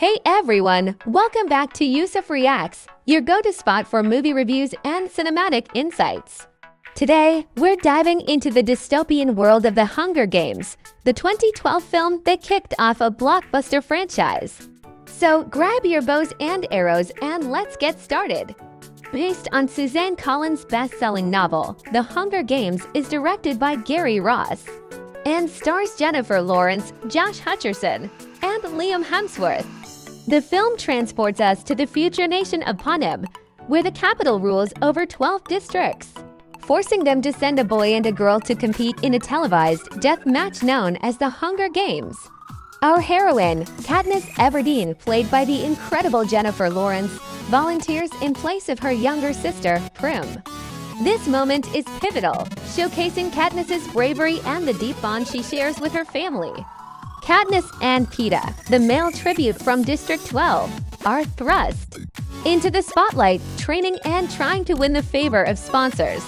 Hey everyone, welcome back to Yusuf Reacts, your go-to spot for movie reviews and cinematic insights. Today, we're diving into the dystopian world of The Hunger Games, the 2012 film that kicked off a blockbuster franchise. So grab your bows and arrows and let's get started. Based on Suzanne Collins' best-selling novel, The Hunger Games is directed by Gary Ross and stars Jennifer Lawrence, Josh Hutcherson, and Liam Hemsworth. The film transports us to the future nation of Panem, where the capital rules over 12 districts, forcing them to send a boy and a girl to compete in a televised death match known as the Hunger Games. Our heroine, Katniss Everdeen, played by the incredible Jennifer Lawrence, volunteers in place of her younger sister, Prim. This moment is pivotal, showcasing Katniss's bravery and the deep bond she shares with her family. Katniss and Peeta, the male tribute from District 12, are thrust into the spotlight, training and trying to win the favor of sponsors.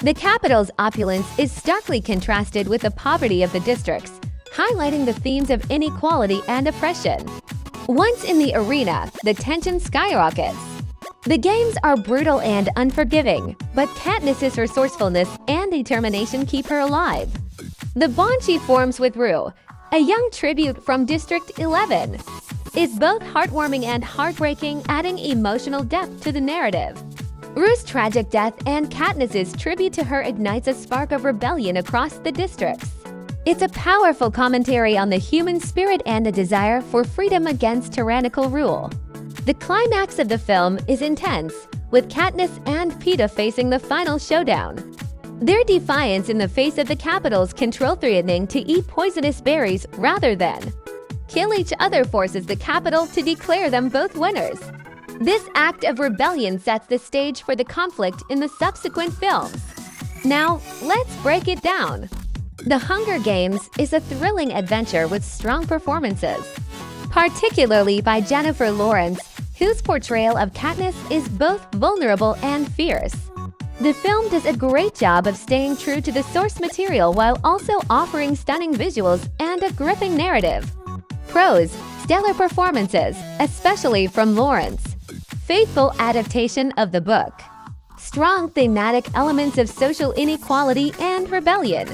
The capital's opulence is starkly contrasted with the poverty of the districts, highlighting the themes of inequality and oppression. Once in the arena, the tension skyrockets. The games are brutal and unforgiving, but Katniss's resourcefulness and determination keep her alive. The bond she forms with Rue, a young tribute from District 11, is both heartwarming and heartbreaking, adding emotional depth to the narrative. Rue's tragic death and Katniss's tribute to her ignites a spark of rebellion across the districts. It's a powerful commentary on the human spirit and a desire for freedom against tyrannical rule. The climax of the film is intense, with Katniss and Peeta facing the final showdown. Their defiance in the face of the capital's control, threatening to eat poisonous berries rather than kill each other, forces the capital to declare them both winners. This act of rebellion sets the stage for the conflict in the subsequent films. Now, let's break it down. The Hunger Games is a thrilling adventure with strong performances, particularly by Jennifer Lawrence, whose portrayal of Katniss is both vulnerable and fierce. The film does a great job of staying true to the source material while also offering stunning visuals and a gripping narrative. Pros: stellar performances, especially from Lawrence. Faithful adaptation of the book. Strong thematic elements of social inequality and rebellion.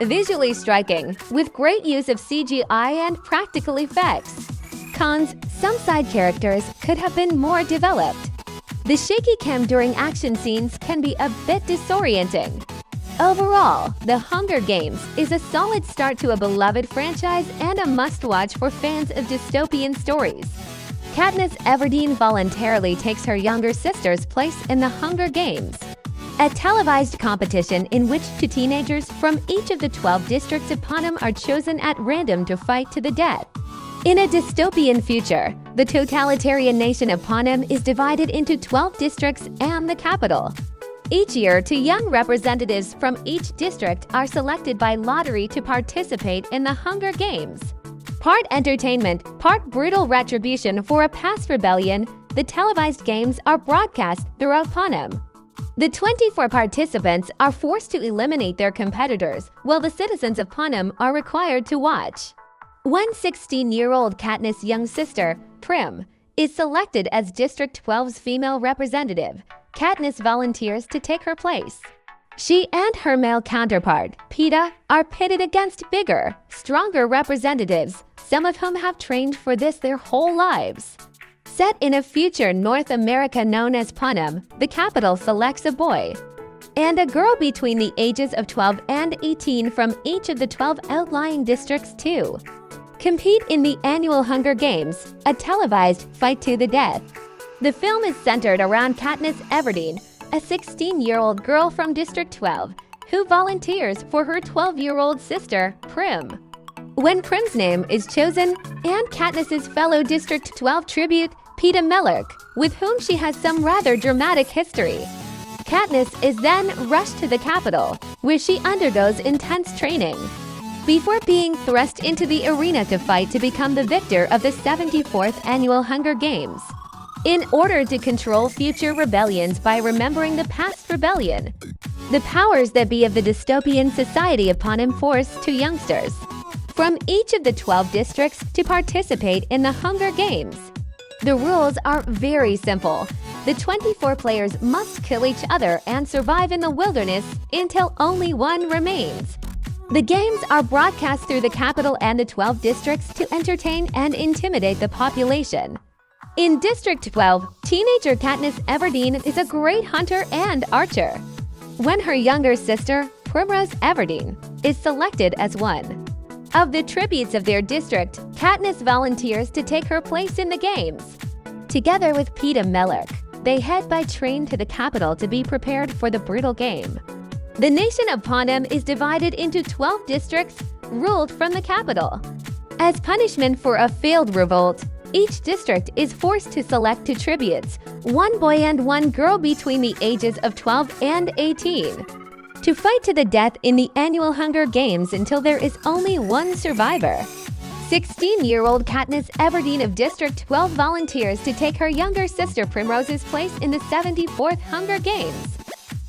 Visually striking, with great use of CGI and practical effects. Cons: some side characters could have been more developed. The shaky cam during action scenes can be a bit disorienting. Overall, The Hunger Games is a solid start to a beloved franchise and a must-watch for fans of dystopian stories. Katniss Everdeen voluntarily takes her younger sister's place in The Hunger Games, a televised competition in which two teenagers from each of the 12 districts of Panem are chosen at random to fight to the death. In a dystopian future, the totalitarian nation of Panem is divided into 12 districts and the capital. Each year, two young representatives from each district are selected by lottery to participate in the Hunger Games. Part entertainment, part brutal retribution for a past rebellion, the televised games are broadcast throughout Panem. The 24 participants are forced to eliminate their competitors, while the citizens of Panem are required to watch. When 16-year-old Katniss' young sister, Prim, is selected as District 12's female representative, Katniss volunteers to take her place. She and her male counterpart, Peeta, are pitted against bigger, stronger representatives, some of whom have trained for this their whole lives. Set in a future North America known as Panem, the capital selects a boy and a girl between the ages of 12 and 18 from each of the 12 outlying districts to compete in the annual Hunger Games, a televised fight to the death. The film is centered around Katniss Everdeen, a 16-year-old girl from District 12, who volunteers for her 12-year-old sister, Prim. When Prim's name is chosen, and Katniss's fellow District 12 tribute, Peeta Mellark, with whom she has some rather dramatic history. Katniss is then rushed to the capital, where she undergoes intense training, before being thrust into the arena to fight to become the victor of the 74th Annual Hunger Games. In order to control future rebellions by remembering the past rebellion, the powers that be of the dystopian society of Panem force to youngsters. from each of the 12 districts to participate in the Hunger Games. The rules are very simple. The 24 players must kill each other and survive in the wilderness until only one remains. The games are broadcast through the capital and the 12 districts to entertain and intimidate the population. In District 12, teenager Katniss Everdeen is a great hunter and archer. When her younger sister, Primrose Everdeen, is selected as one of the tributes of their district, Katniss volunteers to take her place in the games. Together with Peeta Mellark, they head by train to the capital to be prepared for the brutal game. The nation of Panem is divided into 12 districts ruled from the capital. As punishment for a failed revolt, each district is forced to select two tributes, one boy and one girl between the ages of 12 and 18, to fight to the death in the annual Hunger Games until there is only one survivor. 16-year-old Katniss Everdeen of District 12 volunteers to take her younger sister Primrose's place in the 74th Hunger Games.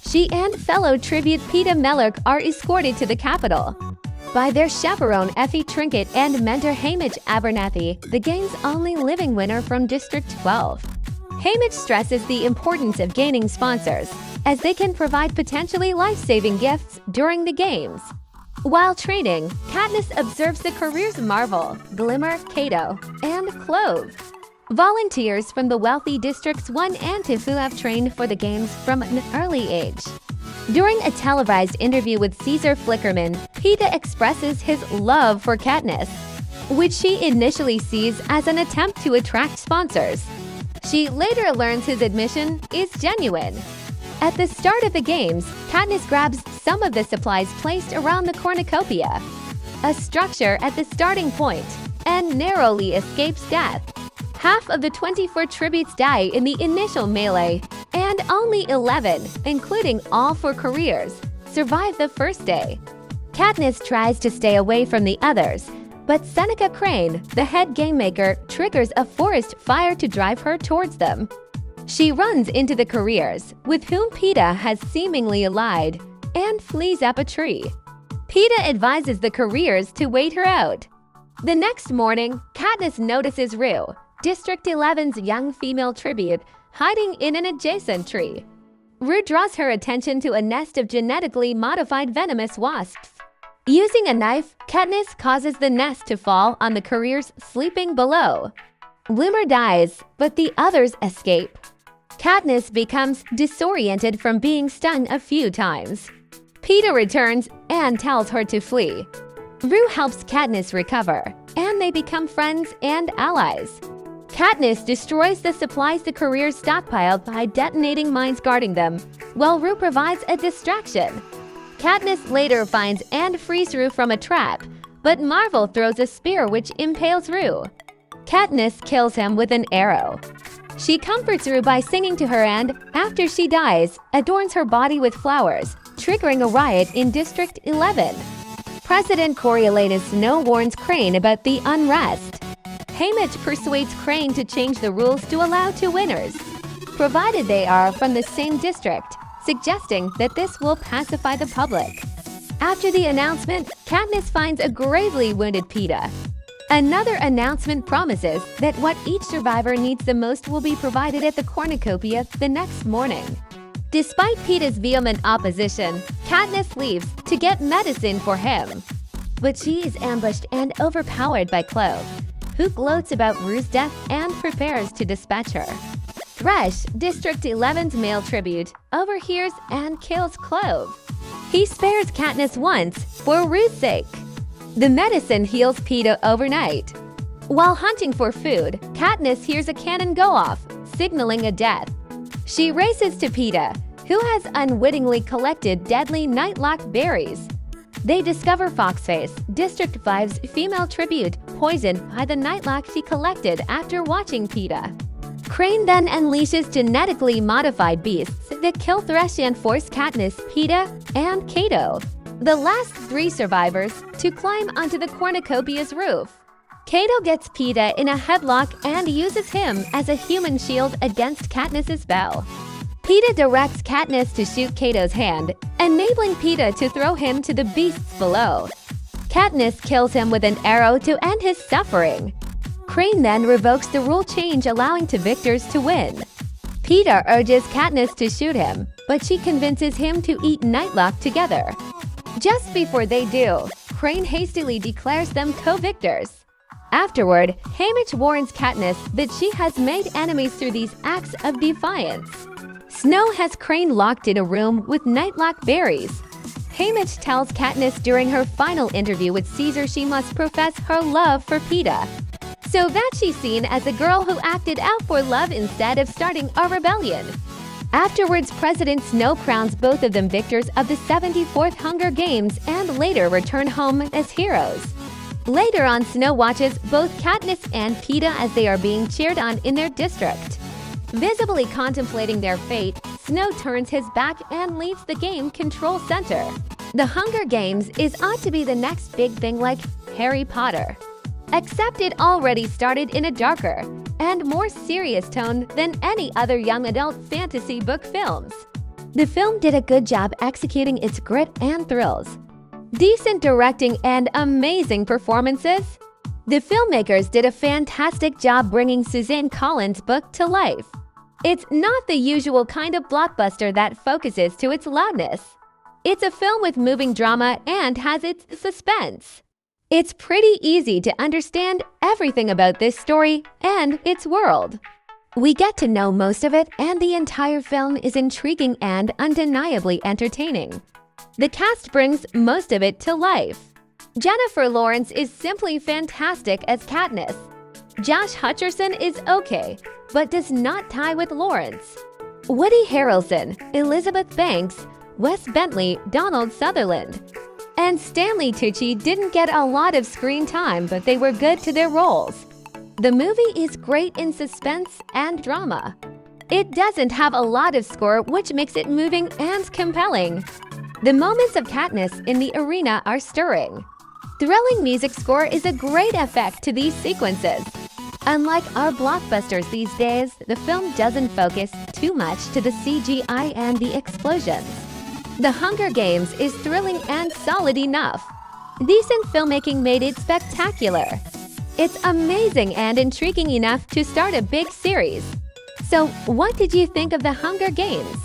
She and fellow tribute Peeta Mellark are escorted to the capital by their chaperone Effie Trinket and mentor Haymitch Abernathy, the game's only living winner from District 12. Haymitch stresses the importance of gaining sponsors, as they can provide potentially life-saving gifts during the games. While training, Katniss observes the careers Marvel, Glimmer, Cato, and Clove, volunteers from the wealthy Districts 1 and 2 who have trained for the games from an early age. During a televised interview with Caesar Flickerman, Peeta expresses his love for Katniss, which she initially sees as an attempt to attract sponsors. She later learns his admission is genuine. At the start of the games, Katniss grabs some of the supplies placed around the cornucopia, a structure at the starting point, and narrowly escapes death. Half of the 24 tributes die in the initial melee, and only 11, including all 4 careers, survive the first day. Katniss tries to stay away from the others, but Seneca Crane, the head game maker, triggers a forest fire to drive her towards them. She runs into the careers, with whom Peeta has seemingly allied, and flees up a tree. Peeta advises the careers to wait her out. The next morning, Katniss notices Rue, District 11's young female tribute, hiding in an adjacent tree. Rue draws her attention to a nest of genetically modified venomous wasps. Using a knife, Katniss causes the nest to fall on the careers sleeping below. Glimmer dies, but the others escape. Katniss becomes disoriented from being stung a few times. Peeta returns and tells her to flee. Rue helps Katniss recover, and they become friends and allies. Katniss destroys the supplies the careers stockpiled by detonating mines guarding them, while Rue provides a distraction. Katniss later finds and frees Rue from a trap, but Marvel throws a spear which impales Rue. Katniss kills him with an arrow. She comforts Rue by singing to her and, after she dies, adorns her body with flowers, triggering a riot in District 11. President Coriolanus Snow warns Crane about the unrest. Haymitch persuades Crane to change the rules to allow 2 winners, provided they are from the same district, suggesting that this will pacify the public. After the announcement, Katniss finds a gravely wounded Peeta. Another announcement promises that what each survivor needs the most will be provided at the cornucopia the next morning. Despite Peeta's vehement opposition, Katniss leaves to get medicine for him. But she is ambushed and overpowered by Clove, who gloats about Rue's death and prepares to dispatch her. Thresh, District 11's male tribute, overhears and kills Clove. He spares Katniss once for Rue's sake. The medicine heals Peeta overnight. While hunting for food, Katniss hears a cannon go off, signaling a death. She races to Peeta, who has unwittingly collected deadly nightlock berries. They discover Foxface, District 5's female tribute, poisoned by the nightlock she collected after watching Peeta. Crane then unleashes genetically modified beasts that kill Thresh and force Katniss, Peeta, and Cato, the last 3 survivors, to climb onto the cornucopia's roof. Cato gets Peeta in a headlock and uses him as a human shield against Katniss's spell. Peeta directs Katniss to shoot Cato's hand, enabling Peeta to throw him to the beasts below. Katniss kills him with an arrow to end his suffering. Crane then revokes the rule change allowing to victors to win. Peeta urges Katniss to shoot him, but she convinces him to eat Nightlock together. Just before they do, Crane hastily declares them co-victors. Afterward, Haymitch warns Katniss that she has made enemies through these acts of defiance. Snow has Crane locked in a room with Nightlock berries. Haymitch tells Katniss during her final interview with Caesar she must profess her love for Peeta, so that she's seen as a girl who acted out for love instead of starting a rebellion. Afterwards, President Snow crowns both of them victors of the 74th Hunger Games and later return home as heroes. Later on, Snow watches both Katniss and Peeta as they are being cheered on in their district. Visibly contemplating their fate, Snow turns his back and leaves the game control center. The Hunger Games is ought to be the next big thing like Harry Potter. Except it already started in a darker and more serious tone than any other young adult fantasy book films. The film did a good job executing its grit and thrills. Decent directing and amazing performances. The filmmakers did a fantastic job bringing Suzanne Collins' book to life. It's not the usual kind of blockbuster that focuses to its loudness. It's a film with moving drama and has its suspense. It's pretty easy to understand everything about this story and its world. We get to know most of it, and the entire film is intriguing and undeniably entertaining. The cast brings most of it to life. Jennifer Lawrence is simply fantastic as Katniss. Josh Hutcherson is okay, but does not tie with Lawrence. Woody Harrelson, Elizabeth Banks, Wes Bentley, Donald Sutherland, and Stanley Tucci didn't get a lot of screen time, but they were good to their roles. The movie is great in suspense and drama. It doesn't have a lot of score, which makes it moving and compelling. The moments of Katniss in the arena are stirring. Thrilling music score is a great effect to these sequences. Unlike our blockbusters these days, the film doesn't focus too much to the CGI and the explosions. The Hunger Games is thrilling and solid enough. Decent filmmaking made it spectacular. It's amazing and intriguing enough to start a big series. So, what did you think of the Hunger Games?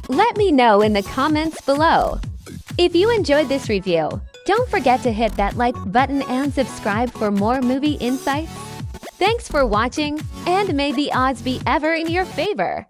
Let me know in the comments below. If you enjoyed this review, don't forget to hit that like button and subscribe for more movie insights. Thanks for watching, and may the odds be ever in your favor.